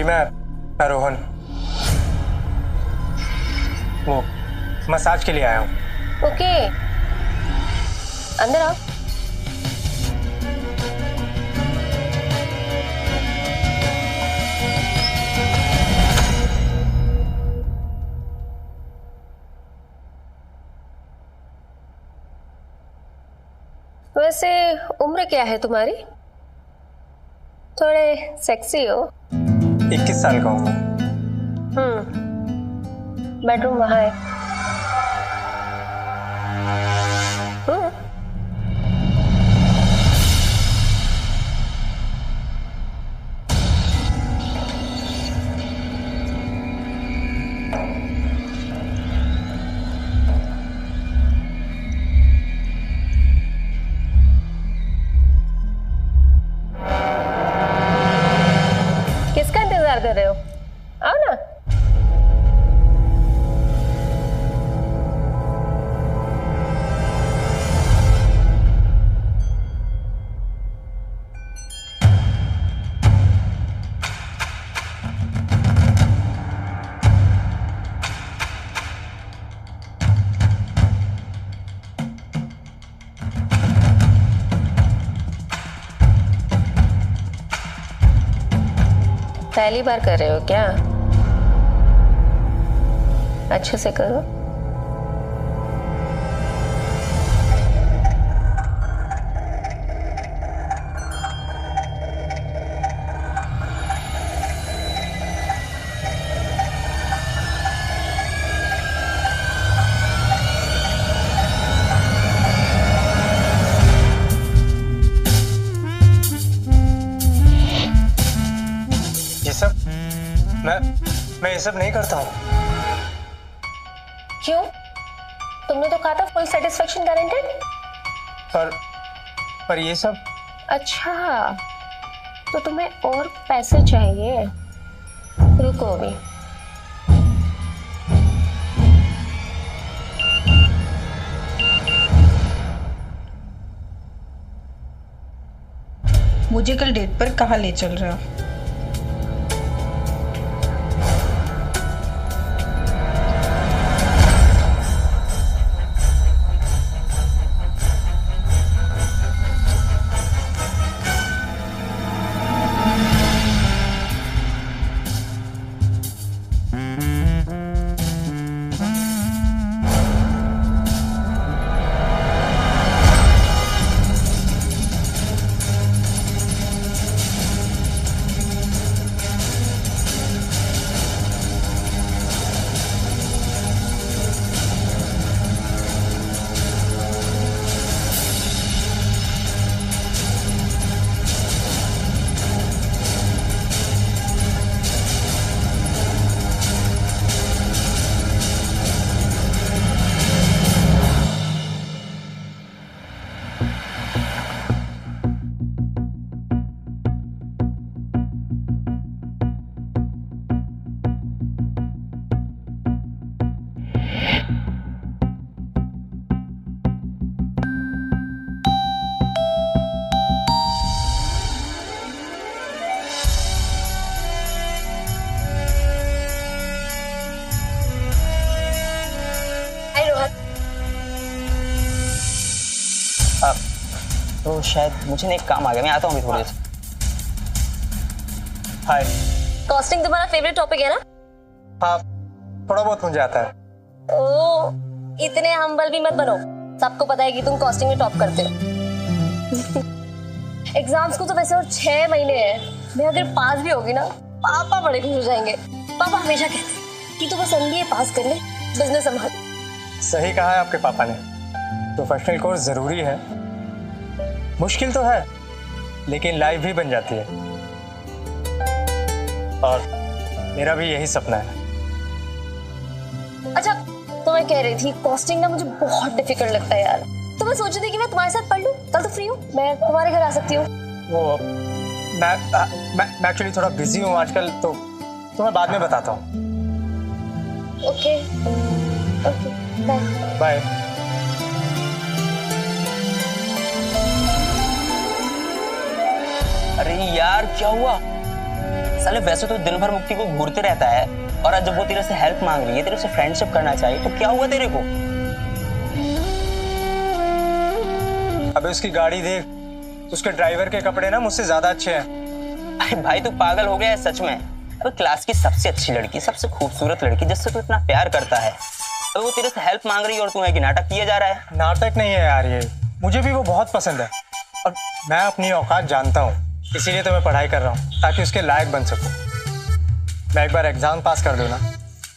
मैं रोहन, वो मसाज के लिए आया हूँ। ओके, अंदर आओ। वैसे उम्र क्या है तुम्हारी? थोड़े सेक्सी हो। 21 साल का हूँ। बेडरूम वहां है। किसका इंतजार कर रहे हो? आओ ना। पहली बार कर रहे हो क्या? अच्छे से करो। ये सब मैं ये सब नहीं करता हूँ। क्यों? तुमने तो कहा था फुल सेटिस्फेक्शन गारंटेड। पर ये सब। अच्छा, तो तुम्हें और पैसे चाहिए? रुको अभी। मुझे कल डेट पर कहाँ ले चल रहे हो? तो शायद मुझे ना एक काम आ गया, मैं आता हूँ अभी थोड़ी देर से। हाय। कॉस्टिंग तुम्हारा फेवरेट टॉपिक है ना? हाँ, थोड़ा बहुत मुझे आता है। ओ, इतने हम्बल भी मत बनो। सबको पता है कि तुम कॉस्टिंग में टॉप करते हो। एग्जाम्स को तो वैसे और 6 महीने हैं। मैं अगर पास भी होगी ना, पापा बड़े खुश हो जाएंगे। पापा हमेशा कहते हैं कि तू बस MBA पास कर ले, बिजनेस संभाल। सही कहा है आपके पापा ने। प्रोफेशनल कोर्स जरूरी है, मुश्किल तो है, लेकिन लाइफ भी बन जाती है। और मेरा भी यही सपना है। अच्छा, तो मैं कह रही थी कॉस्टिंग ना मुझे बहुत डिफिकल्ट लगता है यार। तो मैं सोच रही थी कि मैं तुम्हारे साथ पढ़ लूं। कल तो फ्री हूँ, मैं तुम्हारे घर आ सकती हूँ। वो मैं एक्चुअली थोड़ा बिजी हूँ आजकल, तो मैं बाद में बताता हूँ। Okay okay, bye bye. अरे यार क्या हुआ? साले वैसे तो दिन भर मुक्ति को घूरते रहता है, और आज जब वो तेरे से हेल्प मांग रही है, तेरे से फ्रेंडशिप करना चाहिए, तो क्या हुआ तेरे को? अबे उसकी गाड़ी देख, उसके ड्राइवर के कपड़े ना मुझसे ज्यादा अच्छे हैं। अरे भाई तू पागल हो गया है सच में। अबे क्लास की सबसे अच्छी लड़की, सबसे खूबसूरत लड़की जिससे तू इतना प्यार करता है, तो वो तेरे से हेल्प मांग रही है और तू है कि नाटक किए जा रहा है। नाटक नहीं है यार, ये मुझे भी वो बहुत पसंद है और मैं अपनी औकात जानता हूँ, इसीलिए तो मैं पढ़ाई कर रहा हूँ ताकि उसके लायक बन सकूँ। मैं एक बार एग्जाम पास कर दूँ ना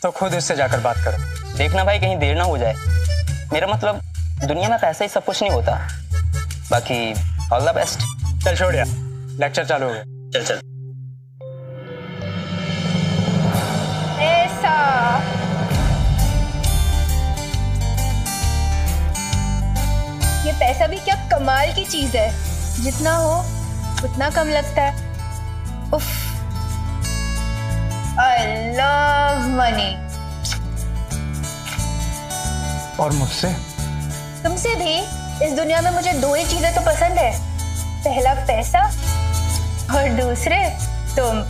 तो खुद उससे जाकर बात करूँ। देखना भाई कहीं देर ना हो जाए। मेरा मतलब दुनिया में पैसा ही सब कुछ नहीं होता। बाकी ऑल द बेस्ट। चल छोड़ यार, लेक्चर चालू हो गया। चल चल। ऐसा ये पैसा भी क्या कमाल की चीज है, जितना हो उतना कम लगता है। उफ, आई लव मनी। और मुझसे? तुमसे भी। इस दुनिया में मुझे दो ही चीजें तो पसंद है, पहला पैसा और दूसरे तुम।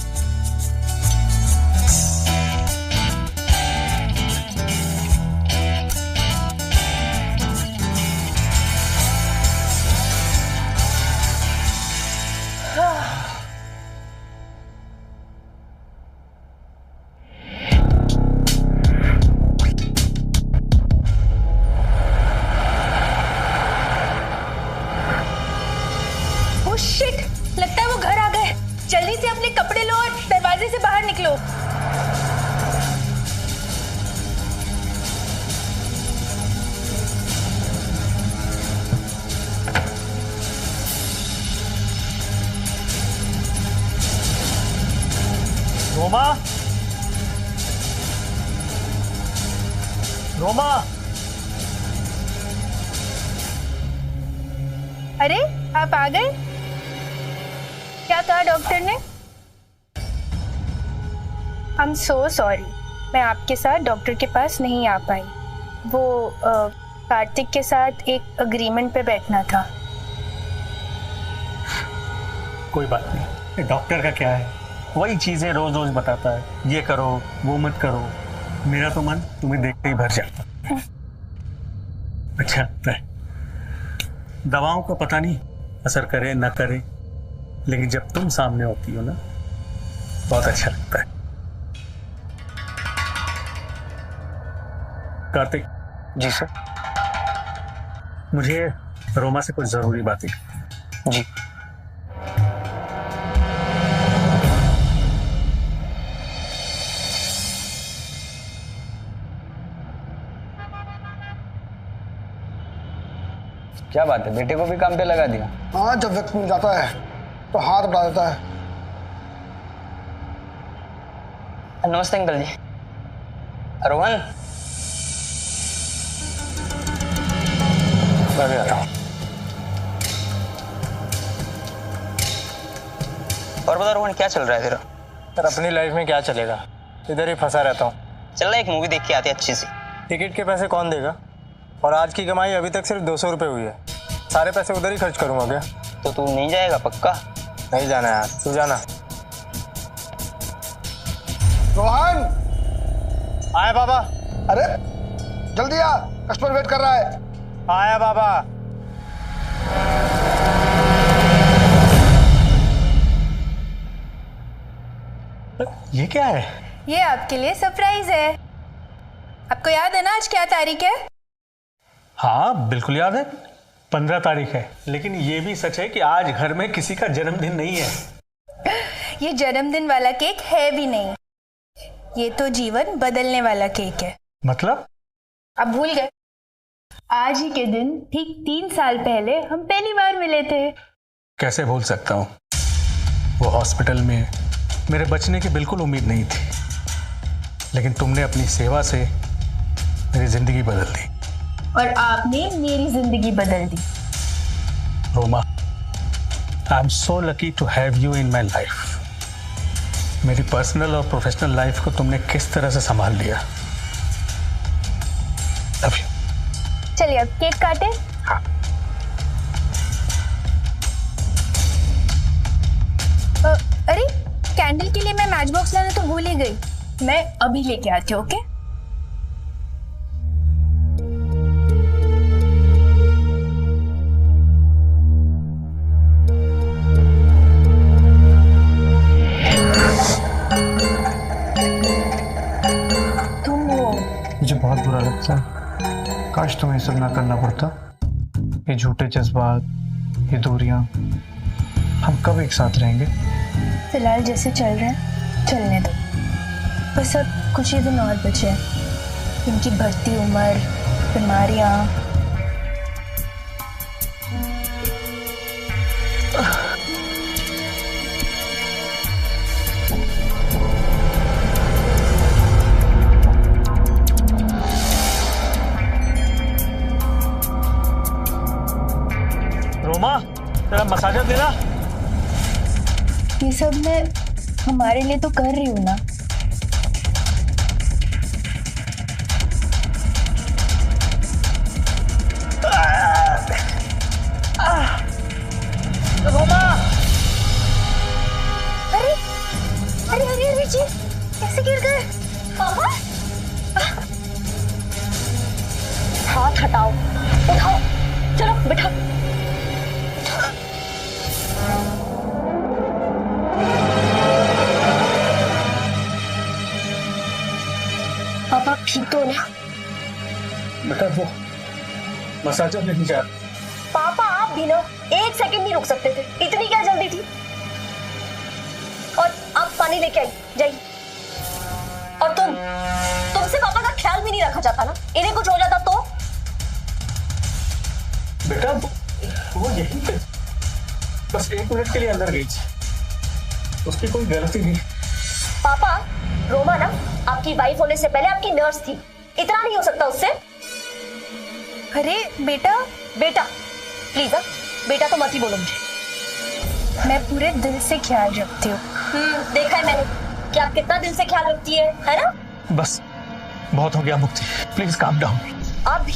शिट, लगता है वो घर आ गए। जल्दी से अपने कपड़े लो और दरवाजे से बाहर निकलो। रोमा, रोमा। अरे आप आ गए? क्या कहा डॉक्टर ने? आई एम सो सॉरी, मैं आपके साथ डॉक्टर के पास नहीं आ पाई। वो कार्तिक के साथ एक अग्रीमेंट पे बैठना था। कोई बात नहीं, डॉक्टर का क्या है, वही चीजें रोज रोज बताता है, ये करो वो मत करो। मेरा तो मन तुम्हें देखते ही भर जाता। अच्छा लगता है। दवाओं का पता नहीं असर करे ना करे, लेकिन जब तुम सामने होती हो ना, बहुत अच्छा लगता है। कार्तिक। जी सर। मुझे रोमा से कुछ जरूरी बातें। जी। क्या बात है, बेटे को भी काम पे लगा दिया? हाँ, जब वक्त मिल जाता है तो हाथ बढ़ा देता है। नमस्ते अंकल जी। रोहन, मैं भी आता हूँ। और बता रोहन, क्या चल रहा है तेरा? यार अपनी लाइफ में क्या चलेगा, इधर ही फंसा रहता हूँ। चल ना एक मूवी देख के आते अच्छी सी। टिकट के पैसे कौन देगा? और आज की कमाई अभी तक सिर्फ 200 रुपये हुई है। सारे पैसे उधर ही खर्च करूँगा क्या? तो तू नहीं जाएगा पक्का? नहीं जाना यार, तू जाना। रोहन, आया बाबा। अरे जल्दी आ, कस्टमर वेट कर रहा है। आया बाबा। ये क्या है? ये आपके लिए सरप्राइज है। आपको याद है ना आज क्या तारीख है? हाँ बिल्कुल याद है, 15 तारीख है। लेकिन ये भी सच है कि आज घर में किसी का जन्मदिन नहीं है। ये जन्मदिन वाला केक है भी नहीं, ये तो जीवन बदलने वाला केक है। मतलब? आप भूल गए? आज ही के दिन ठीक 3 साल पहले हम पहली बार मिले थे। कैसे भूल सकता हूँ? वो हॉस्पिटल में मेरे बचने की बिल्कुल उम्मीद नहीं थी, लेकिन तुमने अपनी सेवा से मेरी जिंदगी बदल दी। और आपने मेरी जिंदगी बदल दी। Roma, I am so lucky to have you in my life. मेरी पर्सनल और प्रोफेशनल लाइफ को तुमने किस तरह से संभाल लिया। Love you. चलिए अब केक काटे। हाँ। अरे कैंडल के लिए मैं मैच बॉक्स लाना तो भूल ही गई। मैं अभी लेके आती हूँ, ओके? मुझे बहुत बुरा लगता है, काश तुम्हें सब ना करना पड़ता। ये झूठे जज्बात, ये दूरियां, हम कब एक साथ रहेंगे? फिलहाल जैसे चल रहे हैं चलने दो, बस अब कुछ ही दिन और बचे हैं। इनकी बढ़ती उम्र, बीमारियां, रोमा, तेरा मसाजर देना। ये सब मैं हमारे लिए तो कर रही हूँ ना। रोमा, अरे अरे अरे अरे जी, कैसे गिर गए? पापा, हाथ हटाओ, उठाओ, चलो बिठाओ। पापा ठीक तो ना? बेटा वो मसाजर नहीं जा। पापा आप भी ना एक सेकंड नहीं रुक सकते थे, इतनी क्या जल्दी थी? और आप पानी लेके आई जाइए। और तुमसे पापा का ख्याल भी नहीं रखा जाता ना, इन्हें कुछ हो जाता तो? बेटा वो यहीं पे बस 1 मिनट के लिए अंदर गई थी, उसकी कोई गलती नहीं। पापा, रोमा ना आपकी वाइफ होने से पहले आपकी नर्स थी, इतना नहीं हो सकता उससे? अरे बेटा, बेटा प्लीज, बेटा तो मत ही बोलो मुझे। मैं पूरे दिल से ख्याल रखती हूँ। देखा है मैंने कि आप कितना दिल से ख्याल रखती है ना? बस बहुत हो गया मुक्ति, प्लीज काम डाउन। आप भी।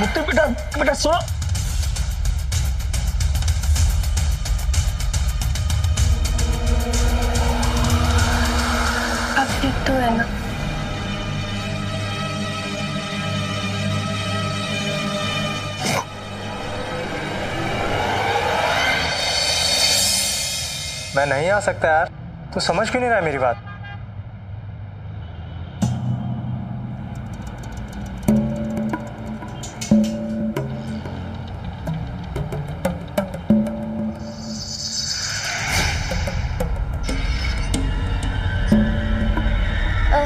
मुक्ति बेटा, बेटा सुनो। अब ठीक तो है ना? मैं नहीं आ सकता यार, तू समझ क्यों नहीं रहा है मेरी बात?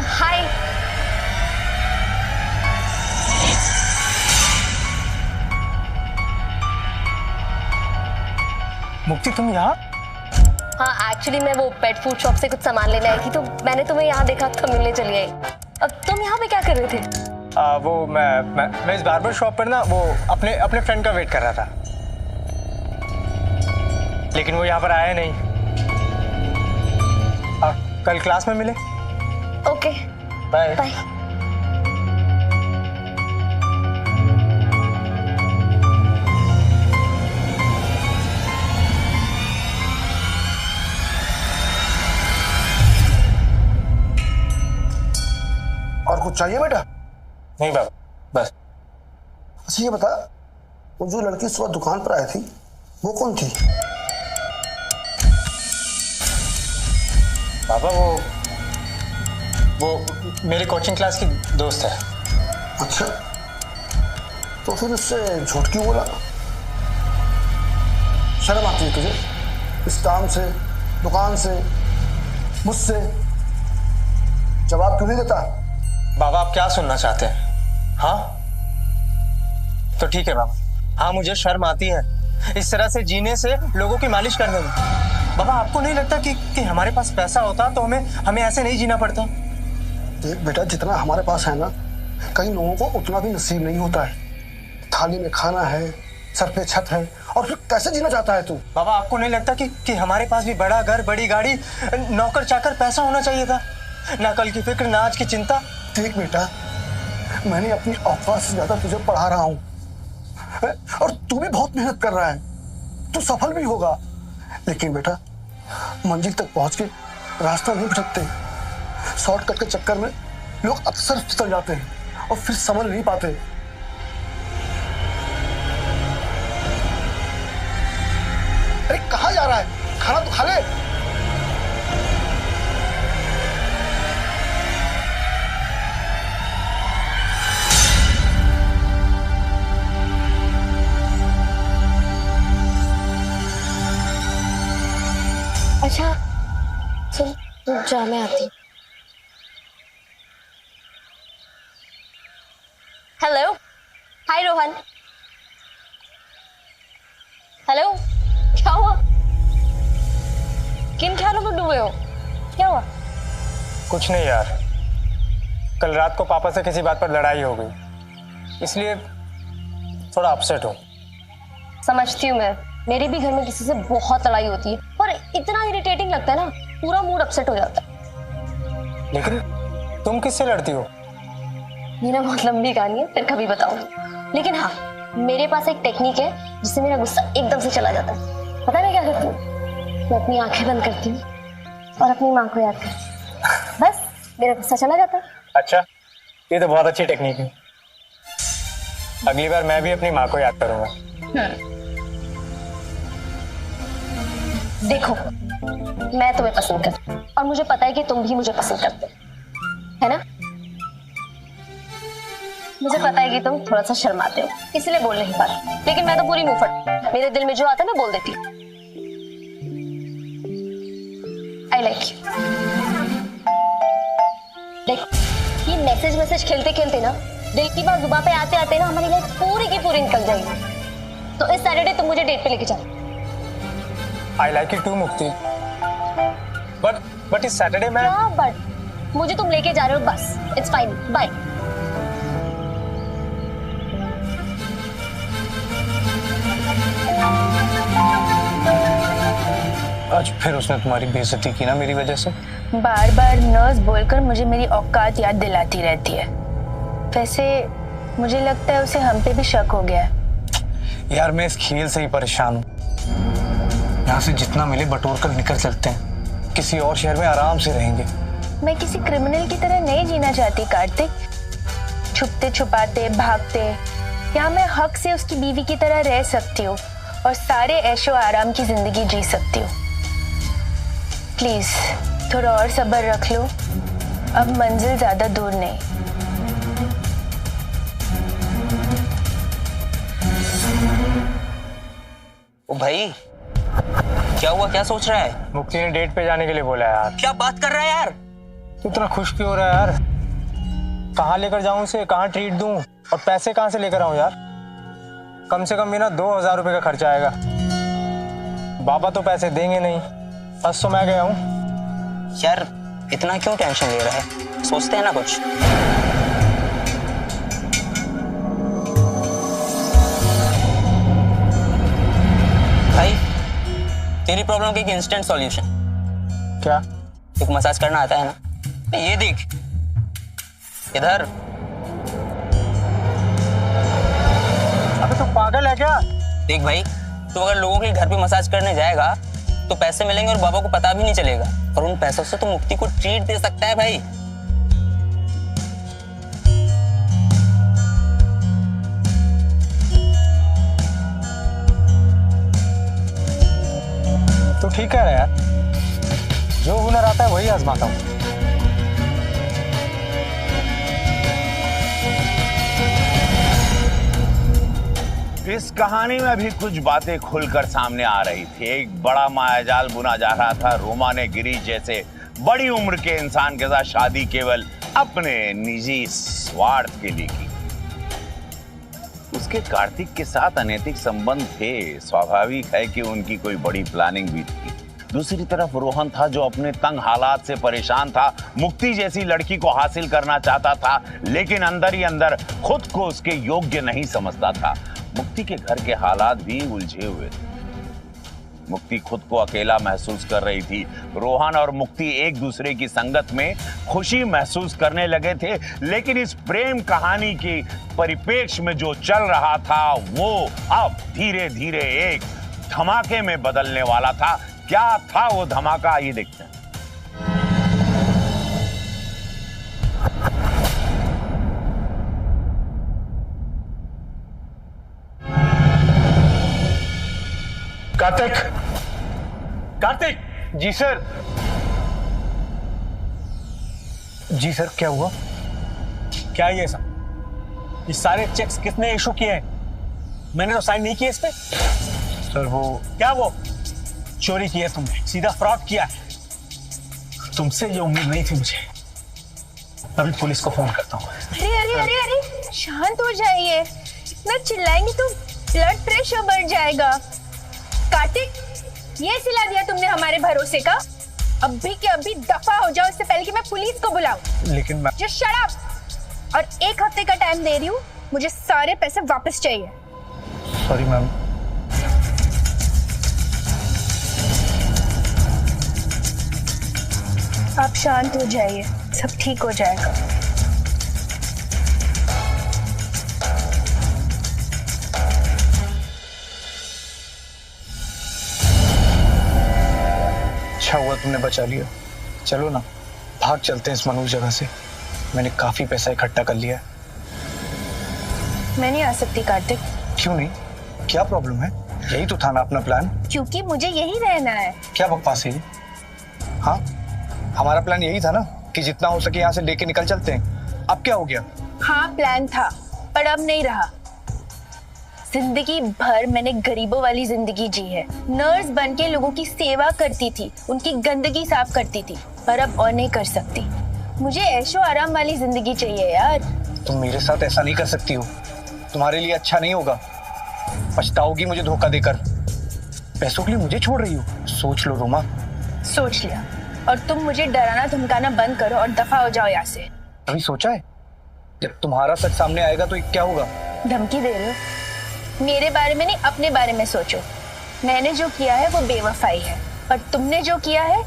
हाय। मुक्ति तुम यहाँ? हाँ एक्चुअली मैं वो पेट फूड शॉप से कुछ सामान लेने आई थी, तो मैंने तुम्हें यहाँ देखा तो मिलने चली आई। अब तुम यहाँ पे क्या कर रहे थे? वो मैं इस बार्बर शॉप पर ना वो अपने फ्रेंड का वेट कर रहा था, लेकिन वो यहाँ पर आया नहीं। कल क्लास में मिले। Okay bye. बाय। और कुछ चाहिए बेटा? नहीं बाबा, बस। अच्छा ये बता, वो जो लड़की सुबह दुकान पर आई थी वो कौन थी? बाबा वो मेरी कोचिंग क्लास की दोस्त है। अच्छा, तो फिर उससे झूठ क्यों बोला? शर्म आती है तुझे? इस काम से, दुकान से, मुझसे जवाब क्यों नहीं देता? बाबा आप क्या सुनना चाहते हैं? हाँ तो ठीक है बाबा, हाँ मुझे शर्म आती है इस तरह से जीने से, लोगों की मालिश करने में। बाबा आपको नहीं लगता कि हमारे पास पैसा होता तो हमें ऐसे नहीं जीना पड़ता? देख बेटा, जितना हमारे पास है ना, कई लोगों को उतना भी नसीब नहीं होता है। थाली में खाना है, सर पे छत है, और फिर कैसे जीना चाहता है तू? बाबा आपको नहीं लगता कि हमारे पास भी बड़ा घर, बड़ी गाड़ी, नौकर चाकर, पैसा होना चाहिए था? ना कल की फिक्र, ना आज की चिंता। देख बेटा, मैंने अपनी औकात से ज्यादा तुझे पढ़ा रहा हूँ और तू भी बहुत मेहनत कर रहा है, तू सफल भी होगा, लेकिन बेटा मंजिल तक पहुंच के रास्ता नहीं भटकते। शॉर्टकट के चक्कर में लोग अक्सर फिसल जाते हैं और फिर समझ नहीं पाते। अरे कहाँ जा रहा है? खाना तो खा ले। अच्छा सुन, जा मैं आती। हेलो, हाय रोहन। हेलो, क्या हुआ? किन ख्यालों में डूबे हो? क्या हुआ? कुछ नहीं यार, कल रात को पापा से किसी बात पर लड़ाई हो गई, इसलिए थोड़ा अपसेट हूँ। समझती हूँ मैं, मेरे भी घर में किसी से बहुत लड़ाई होती है और इतना इरिटेटिंग लगता है ना, पूरा मूड अपसेट हो जाता है। लेकिन तुम किससे लड़ती हो? ये ना बहुत लंबी कहानी है, फिर कभी बताऊंगी। लेकिन हाँ, मेरे पास एक टेक्निक है जिससे मेरा गुस्सा एकदम से चला जाता है। पता है मैं क्या करती हूँ? मैं अपनी आंखें बंद करती हूँ और अपनी माँ को याद करती हूँ, बस मेरा गुस्सा चला जाता है। अच्छा, ये तो बहुत अच्छी टेक्निक है। अगली बार मैं भी अपनी माँ को याद करूंगा। देखो, मैं तुम्हें पसंद करती हूँ और मुझे पता है कि तुम भी मुझे पसंद करते हो, है ना? मुझे पता है कि तुम थोड़ा सा शर्माते हो, इसलिए बोल नहीं पा रहे, लेकिन मैं तो पूरी मुंह फट, मेरे दिल में जो आता है मैं बोल देती हूँ। I like you. देख, ये मैसेज खेलते खेलते ना, दिल की बात जुबान पे आते आते ना, हमारी लाइफ पूरी की पूरी निकल जाएगी। तो इस सैटरडे तुम मुझे डेट पे लेके चलो। I like it too, मुक्ति। बट इस सैटरडे में क्या बट? मुझे तुम लेके जा रहे हो बस, इट्स फाइन, बाय। आज फिर उसने तुम्हारी बेइज्जती की ना मेरी वजह से। बार बार नर्स बोलकर मुझे मेरी औकात याद दिलाती रहती है। वैसे मुझे लगता है उसे हम पे भी शक हो गया है। यार मैं इस खेल से ही परेशान हूँ। यहाँ से जितना मिले बटोर कर निकल चलते हैं, किसी और शहर में आराम से रहेंगे। मैं किसी क्रिमिनल की तरह नहीं जीना चाहती कार्तिक, छुपते छुपाते भागते। यहाँ मैं हक से उसकी बीवी की तरह रह सकती हूँ और सारे ऐशो आराम की जिंदगी जी सकती हूँ। प्लीज थोड़ा और सब्र रख लो, अब मंजिल ज्यादा दूर नहीं। ओ भाई, क्या हुआ? क्या सोच रहा है? मुक्ति ने डेट पे जाने के लिए बोला है यार। क्या बात कर रहा है यार? तू इतना खुश क्यों हो रहा है यार? कहाँ लेकर जाऊं उसे, कहाँ ट्रीट दूं और पैसे कहाँ से लेकर आऊं यार? कम से कम भी ना 2000 रुपए का खर्चा आएगा। बाबा तो पैसे देंगे नहीं, बस तो मैं गया हूँ। यार इतना क्यों टेंशन ले रहा है? सोचते हैं ना कुछ। भाई, तेरी प्रॉब्लम का एक इंस्टेंट सॉल्यूशन। क्या? एक मसाज करना आता है ना? ये देख इधर। अबे तू पागल है क्या? देख भाई, तू अगर लोगों के घर पे मसाज करने जाएगा तो पैसे मिलेंगे और बाबा को पता भी नहीं चलेगा, और उन पैसों से तो मुक्ति को ट्रीट दे सकता है भाई। तू ठीक कह रहा है यार, जो हुनर आता है वही आजमाता हूँ। इस कहानी में भी कुछ बातें खुलकर सामने आ रही थी। एक बड़ा मायाजाल बुना जा रहा था। रोमा ने गिरीश जैसे बड़ी उम्र के इंसान के साथ शादी केवल अपने निजी स्वार्थ के लिए की। उसके कार्तिक के साथ अनैतिक संबंध थे, स्वाभाविक है कि उनकी कोई बड़ी प्लानिंग भी थी। दूसरी तरफ रोहन था जो अपने तंग हालात से परेशान था, मुक्ति जैसी लड़की को हासिल करना चाहता था, लेकिन अंदर ही अंदर खुद को उसके योग्य नहीं समझता था। मुक्ति के घर के हालात भी उलझे हुए थे। मुक्ति खुद को अकेला महसूस कर रही थी। रोहन और मुक्ति एक दूसरे की संगत में खुशी महसूस करने लगे थे, लेकिन इस प्रेम कहानी के परिप्रेक्ष्य में जो चल रहा था वो अब धीरे धीरे एक धमाके में बदलने वाला था। क्या था वो धमाका, आइए देखते हैं। कार्तिक, कार्तिक। जी सर। जी सर, क्या हुआ? क्या ये सब? ये सारे चेक्स किसने इशू किए हैं? मैंने तो साइन नहीं किए इस पे। सर वो क्या वो? चोरी की है तुमने, सीधा फ्रॉड किया है। तुमसे ये उम्मीद नहीं थी मुझे। अभी पुलिस को फोन करता हूँ। अरे अरे अरे अरे, शांत हो जाइए। इतना चिल्लाएंगे तो ब्लड प्रेशर बढ़ जाएगा। कार्तिक, ये सिला दिया तुमने हमारे भरोसे का। अभी के अभी दफा हो जाओ, इससे पहले कि मैं पुलिस को बुलाऊं। लेकिन मैं जस्ट शट अप। और 1 हफ्ते का टाइम दे रही हूँ, मुझे सारे पैसे वापस चाहिए। Sorry ma'am. आप शांत हो जाइए, सब ठीक हो जाएगा। अच्छा हुआ तुमने बचा लिया। चलो ना, भाग चलते हैं इस मनहूस जगह से। मैंने काफी पैसा इकट्ठा कर लिया है। मैं नहीं आ सकती कार्तिक। क्यों नहीं? क्या प्रॉब्लम है? यही तो था ना अपना प्लान। क्योंकि मुझे यही रहना है। क्या बकवास है ये? हाँ, हमारा प्लान यही था ना कि जितना हो सके यहाँ से लेके निकल चलते हैं। अब क्या हो गया? हाँ, प्लान था, पर अब नहीं रहा। जिंदगी भर मैंने गरीबों वाली जिंदगी जी है। नर्स बन के लोगों की सेवा करती थी, उनकी गंदगी साफ करती थी, पर अब और नहीं कर सकती। मुझे ऐशो आराम वाली जिंदगी चाहिए यार। तुम मेरे साथ ऐसा नहीं कर सकती हो। तुम्हारे लिए अच्छा नहीं होगा। पछताओगी मुझे धोखा देकर। पैसों के लिए मुझे छोड़ रही हो। सोच लो रोमा। सोच लिया, और तुम मुझे डराना धमकाना बंद करो और दफा हो जाओ यहाँ से। अभी सोचा है? जब तुम्हारा सच सामने आएगा तो क्या होगा? धमकी दे रहे हो? मेरे बारे में नहीं, अपने बारे में सोचो। मैंने जो किया है वो बेवफाई है, पर तुमने जो किया है,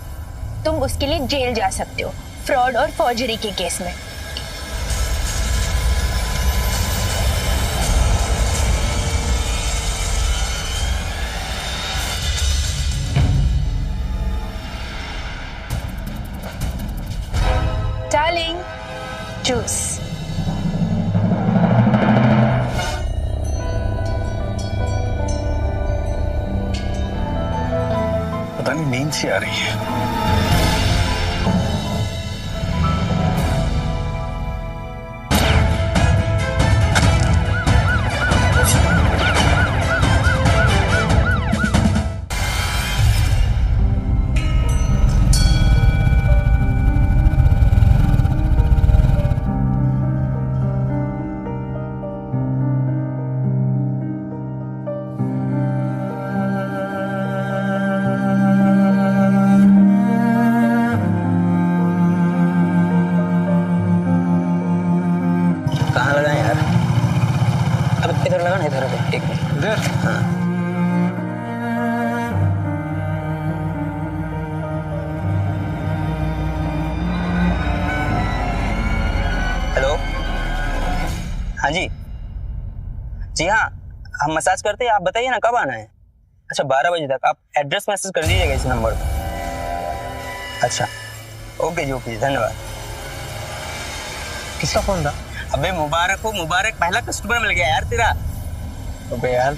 तुम उसके लिए जेल जा सकते हो, फ्रॉड और फॉर्जरी के केस में। Darling, juice. पता नहीं नींद सी आ रही है। कहाँ लगा यार? अब इधर लगा ना, इधर एक मिनट। इधर? हाँ। हेलो, हाँ जी। जी हाँ, हम मसाज करते हैं। आप बताइए ना कब आना है? अच्छा, 12 बजे तक। आप एड्रेस मैसेज कर दीजिएगा इस नंबर पर। अच्छा, ओके जी, ओके जी, धन्यवाद। किसका फोन था? अबे मुबारक हो, मुबारक, पहला कस्टमर मिल गया यार तेरा। अबे यार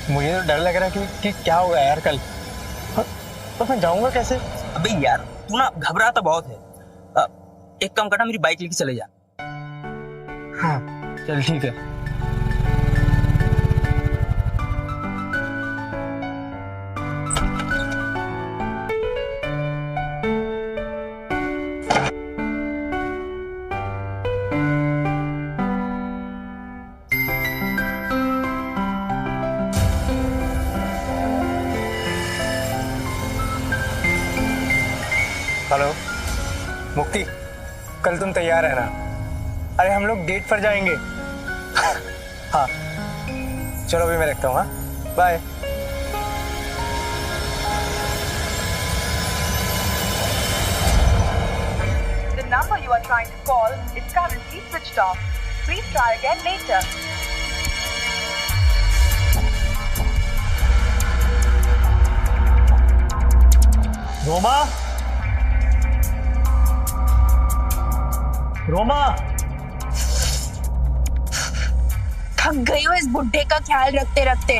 मुझे तो डर लग रहा है कि क्या होगा यार कल। तो मैं जाऊंगा कैसे? अबे यार तू ना घबराता बहुत है। एक काम करना, मेरी बाइक लेके चले जा। हाँ चल ठीक है। हेलो मुक्ति, कल तुम तैयार रहना। अरे हम लोग डेट पर जाएंगे। हाँ चलो अभी मैं रखता हूँ। हाँ bye. The number you are trying to call is currently switched off. Please try again later. Roma, Roma, थक गई हो इस बुढ़े का ख्याल रखते रखते।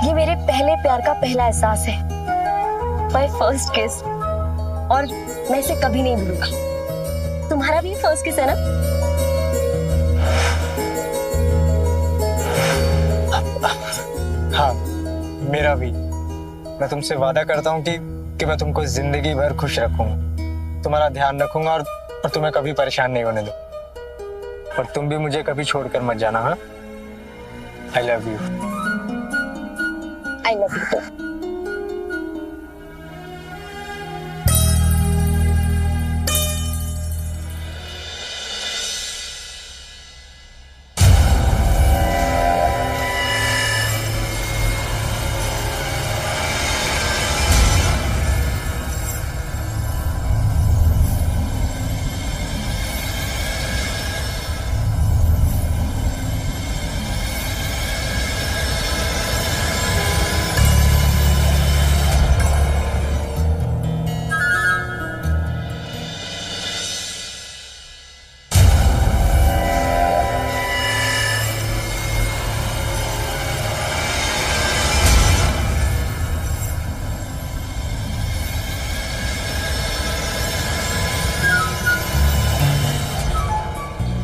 ये मेरे पहले प्यार का पहला एहसास है, माय फर्स्ट किस, और मैं इसे कभी नहीं भूलूंगा। तुम्हारा भी फर्स्ट किस है ना? हाँ, मेरा भी। मैं तुमसे वादा करता हूँ कि मैं तुमको जिंदगी भर खुश रखूंगा, तुम्हारा ध्यान रखूंगा और तुम्हें कभी परेशान नहीं होने दूँ। और तुम भी मुझे कभी छोड़कर मत जाना। हाँ, I love you. I love you.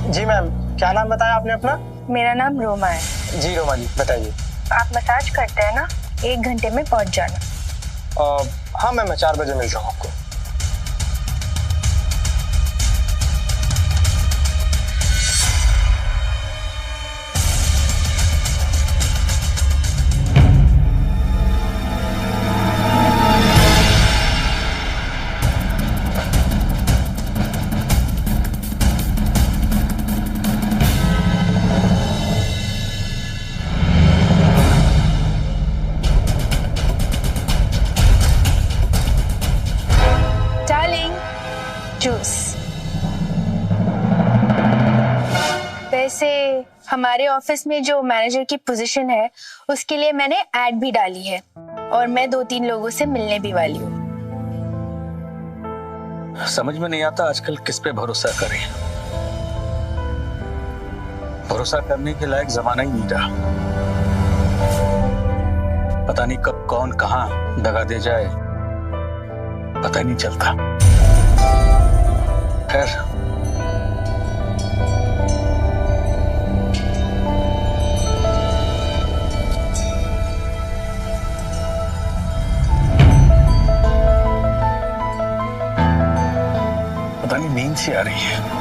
जी मैम, क्या नाम बताया आपने अपना? मेरा नाम रोमा है। जी रोमा जी, बताइए। आप मसाज करते हैं ना? 1 घंटे में पहुंच जाना। हाँ मैम, मैं 4 बजे मिल जाऊँ आपको। जूस। वैसे हमारे ऑफिस में जो मैनेजर की पोजीशन है उसके लिए मैंने ऐड भी डाली है और मैं 2-3 लोगों से मिलने भी वाली हूँ। समझ में नहीं आता आजकल किस पे भरोसा करें। भरोसा करने के लायक जमाना ही नहीं रहा। पता नहीं कब कौन कहां दगा दे जाए, पता ही नहीं चलता। खैर, पता नहीं नींद सी आ रही है।